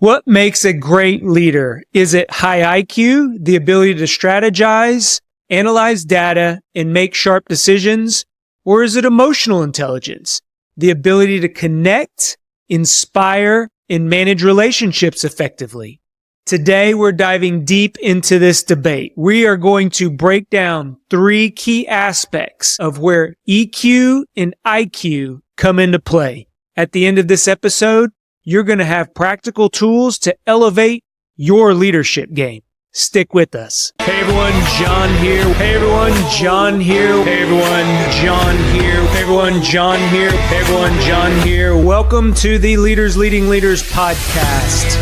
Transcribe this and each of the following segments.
What makes a great leader? Is it high IQ, the ability to strategize, analyze data, and make sharp decisions? Or is it emotional intelligence, the ability to connect, inspire, and manage relationships effectively? Today, we're diving deep into this debate. We are going to break down 3 key aspects of where EQ and IQ come into play. At the end of this episode, you're going to have practical tools to elevate your leadership game. Stick with us. Hey everyone, John here. Hey everyone, John here. Hey everyone, John here. Hey everyone, John here. Hey everyone, John here. Welcome to the Leaders Leading Leaders podcast.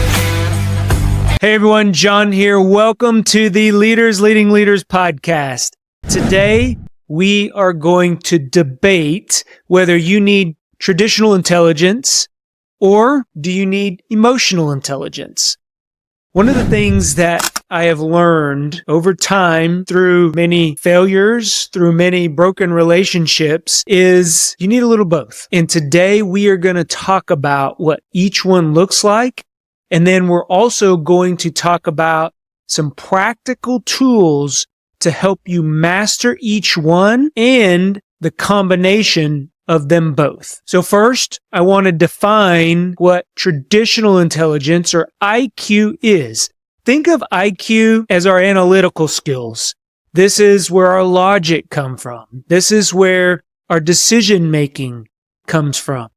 Hey everyone, John here. Welcome to the Leaders Leading Leaders podcast. Today, we are going to debate whether you need traditional intelligence or do you need emotional intelligence? One of the things that I have learned over time through many failures, through many broken relationships, is you need a little both. And today we are going to talk about what each one looks like. And then we're also going to talk about some practical tools to help you master each one and the combination of them both. So first, I want to define what traditional intelligence or IQ is. Think of IQ as our analytical skills. This is where our logic comes from. This is where our decision making comes from.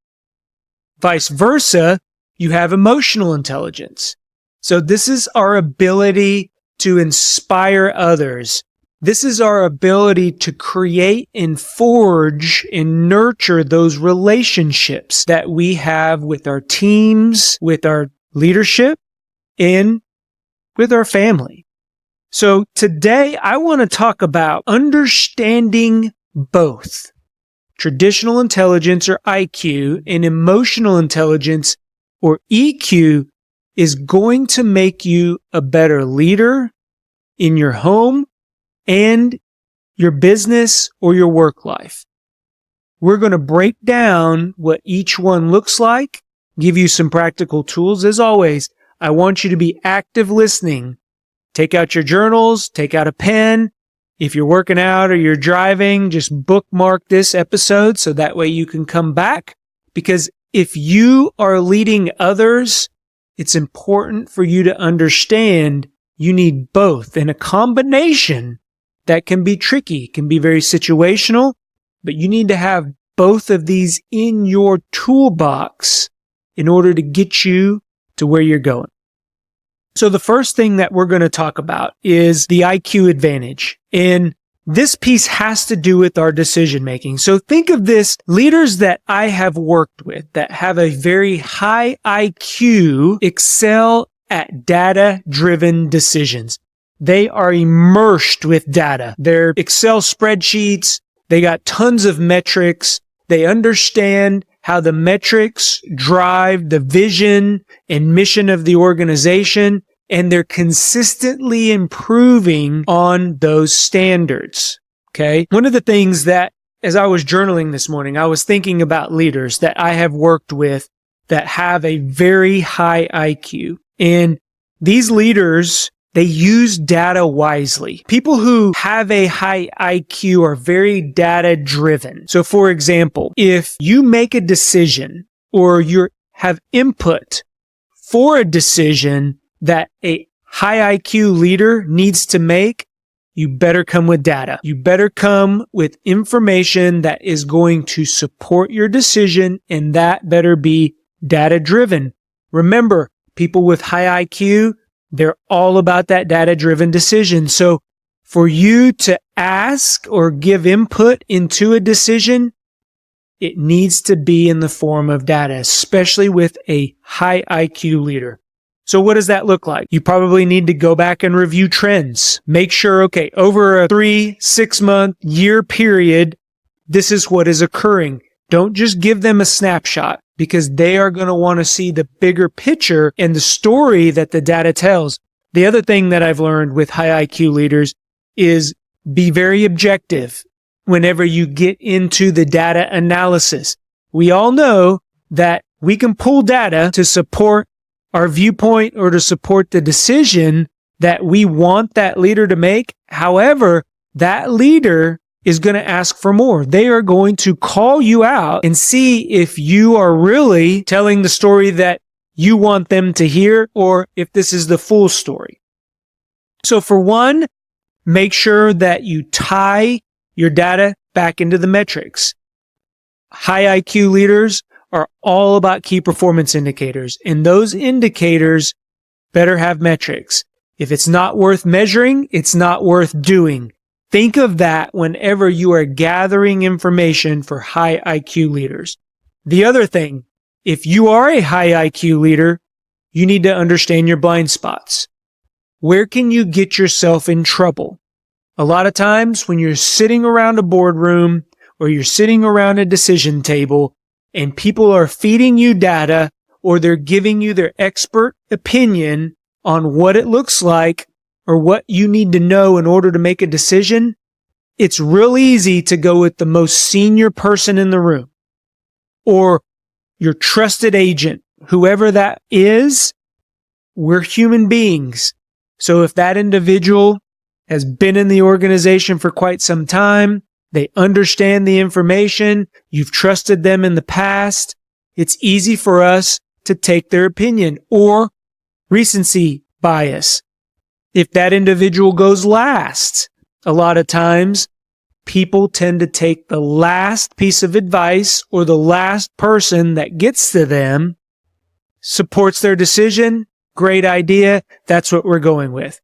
Vice versa, you have emotional intelligence. So this is our ability to inspire others. This is our ability to create and forge and nurture those relationships that we have with our teams, with our leadership, and with our family. So today I want to talk about understanding both traditional intelligence or IQ and emotional intelligence or EQ is going to make you a better leader in your home and your business or your work life. We're going to break down what each one looks like, give you some practical tools. As always, I want you to be active listening. Take out your journals, take out a pen. If you're working out or you're driving, just bookmark this episode so that way you can come back. Because if you are leading others, it's important for you to understand you need both. And a combination that can be tricky, can be very situational, but you need to have both of these in your toolbox in order to get you to where you're going. So the first thing that we're going to talk about is the IQ advantage. And this piece has to do with our decision making. So think of this, leaders that I have worked with that have a very high IQ excel at data-driven decisions. They are immersed with data. Their Excel spreadsheets, they got tons of metrics. They understand how the metrics drive the vision and mission of the organization, and they're consistently improving on those standards. Okay? One of the things that, as I was journaling this morning, I was thinking about leaders that I have worked with that have a very high IQ. And these leaders, they use data wisely. People who have a high IQ are very data driven. So for example, if you make a decision or you have input for a decision that a high IQ leader needs to make, you better come with data. You better come with information that is going to support your decision, and that better be data driven. Remember, people with high IQ, they're all about that data-driven decision. So for you to ask or give input into a decision, it needs to be in the form of data, especially with a high IQ leader. So what does that look like? You probably need to go back and review trends. Make sure, okay, over a 3-6 month, year period, this is what is occurring. Don't just give them a snapshot, because they are going to want to see the bigger picture and the story that the data tells. The other thing that I've learned with high IQ leaders is be very objective whenever you get into the data analysis. We all know that we can pull data to support our viewpoint or to support the decision that we want that leader to make. However, that leader is going to ask for more. They are going to call you out and see if you are really telling the story that you want them to hear or if this is the full story. So for one, make sure that you tie your data back into the metrics. High IQ leaders are all about key performance indicators, and those indicators better have metrics. If it's not worth measuring, it's not worth doing. Think of that whenever you are gathering information for high IQ leaders. The other thing, if you are a high IQ leader, you need to understand your blind spots. Where can you get yourself in trouble? A lot of times when you're sitting around a boardroom or you're sitting around a decision table and people are feeding you data or they're giving you their expert opinion on what it looks like or what you need to know in order to make a decision, it's real easy to go with the most senior person in the room or your trusted agent, whoever that is. We're human beings. So if that individual has been in the organization for quite some time, they understand the information, you've trusted them in the past, it's easy for us to take their opinion. Or recency bias. If that individual goes last, a lot of times people tend to take the last piece of advice or the last person that gets to them, supports their decision. Great idea. That's what we're going with.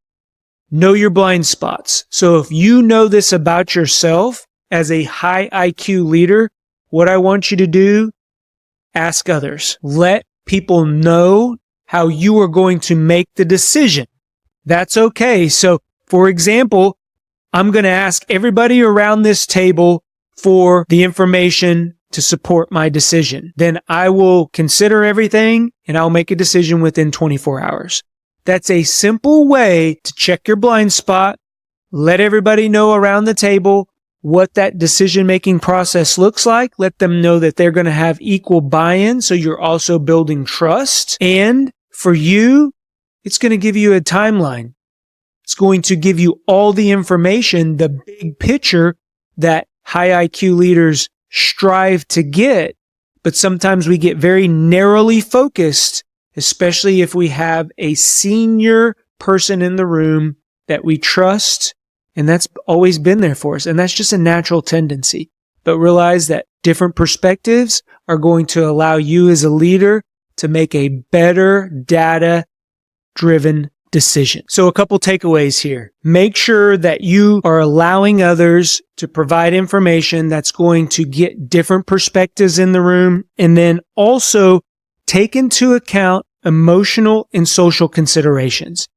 Know your blind spots. So if you know this about yourself as a high IQ leader, what I want you to do, ask others. Let people know how you are going to make the decision. That's okay. So for example, I'm going to ask everybody around this table for the information to support my decision. Then I will consider everything and I'll make a decision within 24 hours. That's a simple way to check your blind spot, let everybody know around the table what that decision-making process looks like. Let them know that they're going to have equal buy-in, so you're also building trust. And for you, it's going to give you a timeline. It's going to give you all the information, the big picture that high IQ leaders strive to get, but sometimes we get very narrowly focused, especially if we have a senior person in the room that we trust, and that's always been there for us, and that's just a natural tendency. But realize that different perspectives are going to allow you as a leader to make a better data-driven decision. So a couple takeaways here. Make sure that you are allowing others to provide information that's going to get different perspectives in the room, and then also take into account emotional and social considerations.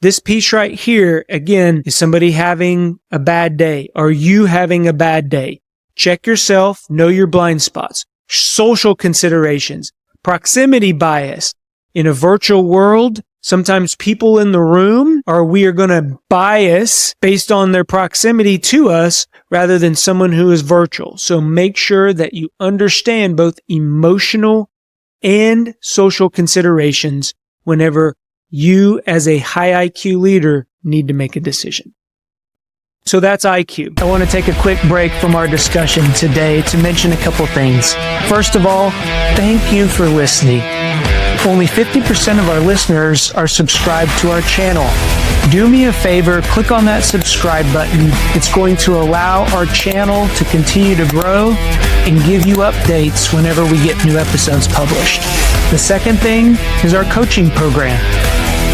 This piece right here, again, is somebody having a bad day. Are you having a bad day? Check yourself, know your blind spots. Social considerations, proximity bias. In a virtual world, sometimes people in the room we are going to bias based on their proximity to us rather than someone who is virtual. So make sure that you understand both emotional and social considerations whenever you as a high IQ leader need to make a decision. So that's IQ. I want to take a quick break from our discussion today to mention a couple things. First of all, thank you for listening. Only 50% of our listeners are subscribed to our channel. Do me a favor, click on that subscribe button. It's going to allow our channel to continue to grow and give you updates whenever we get new episodes published. The second thing is our coaching program.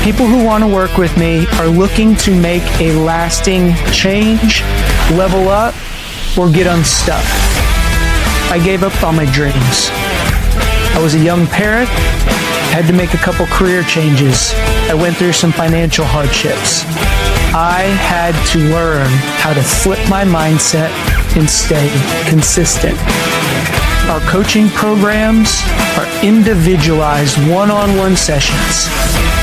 People who want to work with me are looking to make a lasting change, level up, or get unstuck. I gave up on my dreams. I was a young parent, had to make a couple career changes. I went through some financial hardships. I had to learn how to flip my mindset and stay consistent. Our coaching programs are individualized one-on-one sessions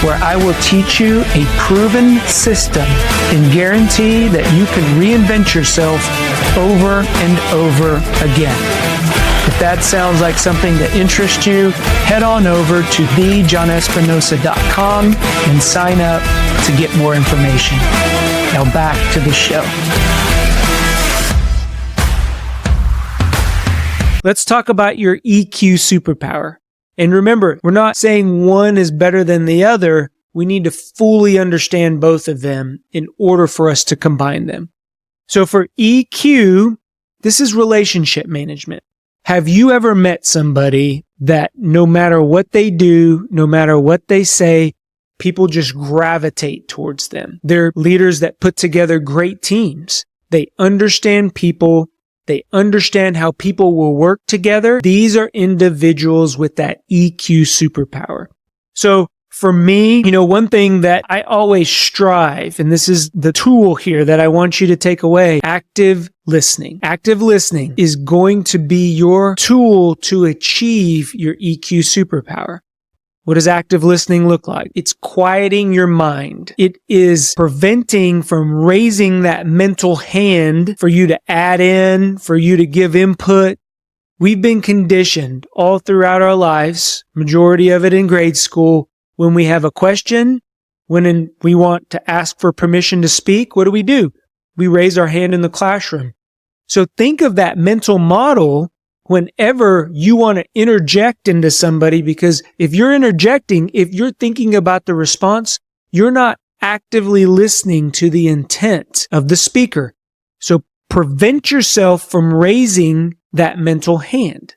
where I will teach you a proven system and guarantee that you can reinvent yourself over and over again. If that sounds like something that interests you, head on over to thejohnespinosa.com and sign up to get more information. Now back to the show. Let's talk about your EQ superpower. And remember, we're not saying one is better than the other. We need to fully understand both of them in order for us to combine them. So for EQ, this is relationship management. Have you ever met somebody that no matter what they do, no matter what they say, people just gravitate towards them? They're leaders that put together great teams. They understand people. They understand how people will work together. These are individuals with that EQ superpower. So for me, one thing that I always strive, and this is the tool here that I want you to take away, active listening. Active listening is going to be your tool to achieve your EQ superpower. What does active listening look like? It's quieting your mind. It is preventing from raising that mental hand for you to add in, for you to give input. We've been conditioned all throughout our lives, majority of it in grade school, when we have a question, when we want to ask for permission to speak, what do? We raise our hand in the classroom. So think of that mental model whenever you want to interject into somebody, because if you're interjecting, if you're thinking about the response, you're not actively listening to the intent of the speaker. So prevent yourself from raising that mental hand.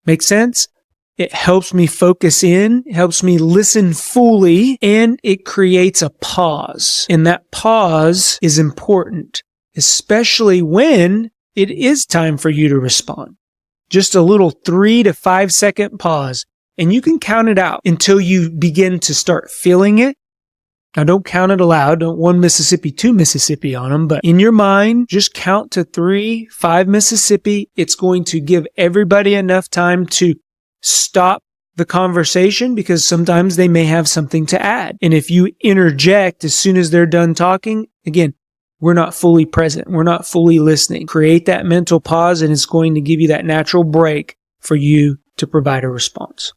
Make sense? It helps me focus in, it helps me listen fully, and it creates a pause. And that pause is important, especially when it is time for you to respond. Just a little 3 to 5 second pause, and you can count it out until you begin to start feeling it. Now don't count it aloud. Don't 1 Mississippi, 2 Mississippi on them, but in your mind, just count to 3, 5 Mississippi. It's going to give everybody enough time to stop the conversation, because sometimes they may have something to add. And if you interject as soon as they're done talking, again, we're not fully present. We're not fully listening. Create that mental pause, and it's going to give you that natural break for you to provide a response.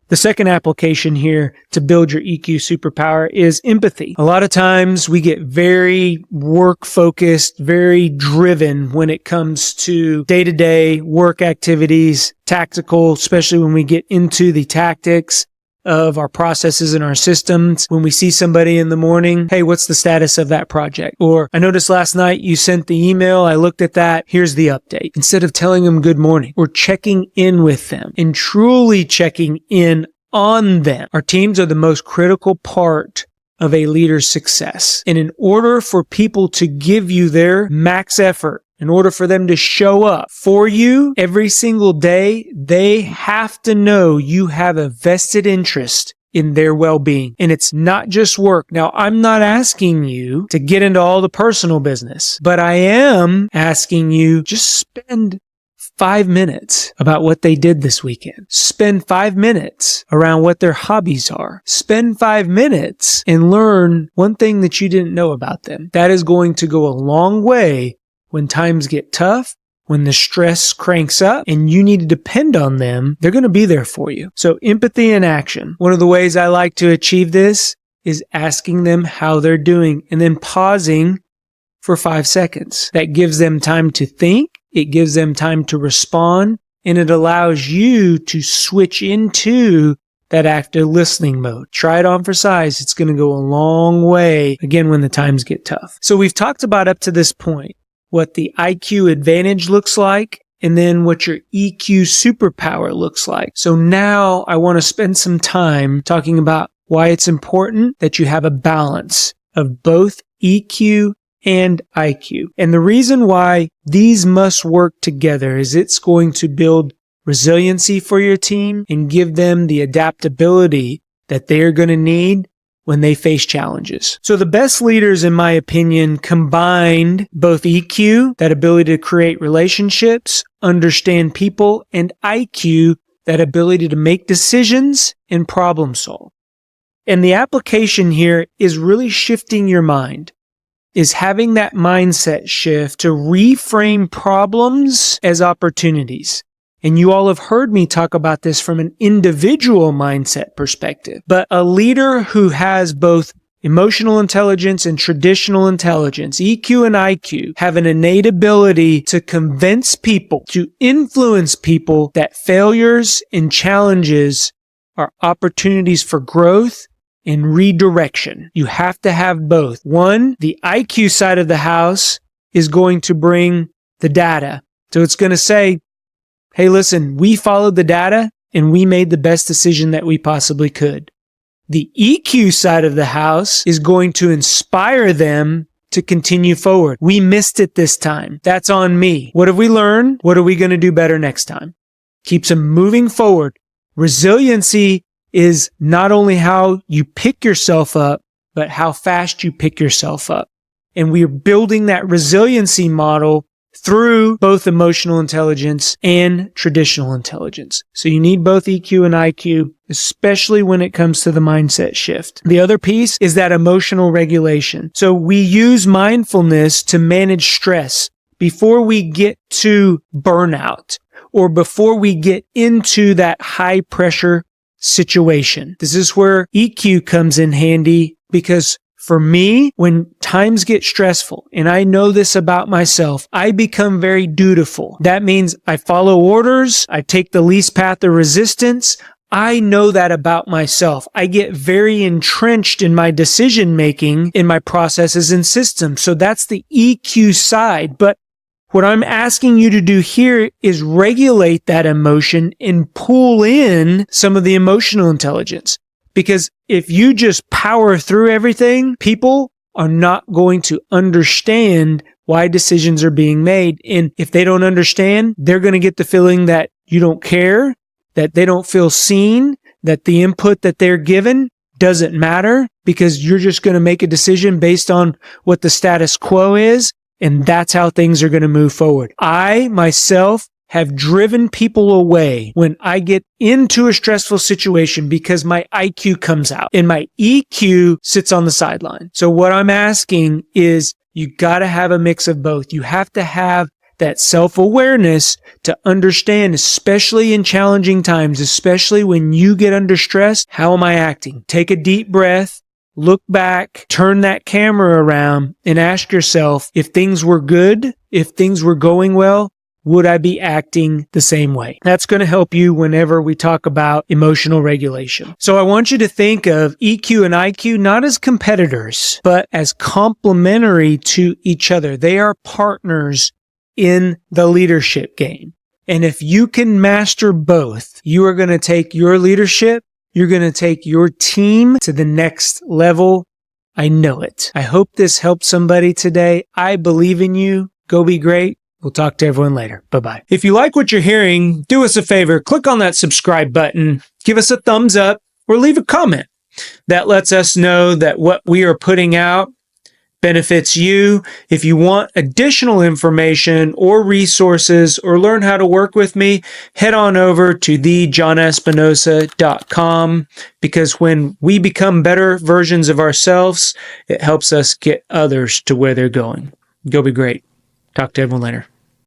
The second application here to build your EQ superpower is empathy. A lot of times we get very work-focused, very driven when it comes to day-to-day work activities, tactical, especially when we get into the tactics of our processes and our systems. When we see somebody in the morning, hey, what's the status of that project? Or I noticed last night you sent the email. I looked at that. Here's the update. Instead of telling them good morning, we're checking in with them and truly checking in on them. Our teams are the most critical part of a leader's success. And in order for people to give you their max effort, in order for them to show up for you every single day, they have to know you have a vested interest in their well-being. And it's not just work. Now, I'm not asking you to get into all the personal business, but I am asking you just spend 5 minutes about what they did this weekend. Spend 5 minutes around what their hobbies are. Spend 5 minutes and learn one thing that you didn't know about them. That is going to go a long way when times get tough, when the stress cranks up and you need to depend on them. They're going to be there for you. So empathy in action. One of the ways I like to achieve this is asking them how they're doing and then pausing for 5 seconds. That gives them time to think. It gives them time to respond, and it allows you to switch into that active listening mode. Try it on for size. It's going to go a long way, again, when the times get tough. So we've talked about up to this point what the IQ advantage looks like, and then what your EQ superpower looks like. So now I want to spend some time talking about why it's important that you have a balance of both EQ and IQ. And the reason why these must work together is it's going to build resiliency for your team and give them the adaptability that they are going to need when they face challenges. So the best leaders, in my opinion, combined both EQ, that ability to create relationships, understand people, and IQ, that ability to make decisions and problem solve. And the application here is really shifting your mind. is having that mindset shift to reframe problems as opportunities. And you all have heard me talk about this from an individual mindset perspective. But a leader who has both emotional intelligence and traditional intelligence, EQ and IQ, have an innate ability to convince people, to influence people that failures and challenges are opportunities for growth and redirection. You have to have both. One, the IQ side of the house is going to bring the data. So it's going to say, hey, listen, we followed the data and we made the best decision that we possibly could. The EQ side of the house is going to inspire them to continue forward. We missed it this time. That's on me. What have we learned? What are we going to do better next time? Keeps them moving forward. Resiliency is not only how you pick yourself up, but how fast you pick yourself up. And we're building that resiliency model through both emotional intelligence and traditional intelligence. So you need both EQ and IQ, especially when it comes to the mindset shift. The other piece is that emotional regulation. So we use mindfulness to manage stress before we get to burnout or before we get into that high pressure situation. This is where EQ comes in handy because for me, when times get stressful, and I know this about myself, I become very dutiful. That means I follow orders. I take the least path of resistance. I know that about myself. I get very entrenched in my decision making, in my processes and systems. So that's the EQ side. But what I'm asking you to do here is regulate that emotion and pull in some of the emotional intelligence. Because if you just power through everything, people are not going to understand why decisions are being made. And if they don't understand, they're going to get the feeling that you don't care, that they don't feel seen, that the input that they're given doesn't matter because you're just going to make a decision based on what the status quo is. And that's how things are going to move forward. I myself have driven people away when I get into a stressful situation because my IQ comes out and my EQ sits on the sideline. So what I'm asking is you got to have a mix of both. You have to have that self-awareness to understand, especially in challenging times, especially when you get under stress, how am I acting? Take a deep breath. Look back, turn that camera around and ask yourself, if things were good, if things were going well, would I be acting the same way? That's going to help you whenever we talk about emotional regulation. So I want you to think of EQ and IQ not as competitors, but as complementary to each other. They are partners in the leadership game. And if you can master both, you are going to take your leadership, you're going to take your team to the next level. I know it. I hope this helped somebody today. I believe in you. Go be great. We'll talk to everyone later. Bye-bye. If you like what you're hearing, do us a favor. Click on that subscribe button, give us a thumbs up, or leave a comment. That lets us know that what we are putting out benefits you. If you want additional information or resources or learn how to work with me, head on over to thejohnespinosa.com because when we become better versions of ourselves, it helps us get others to where they're going. Go be great. Talk to everyone later.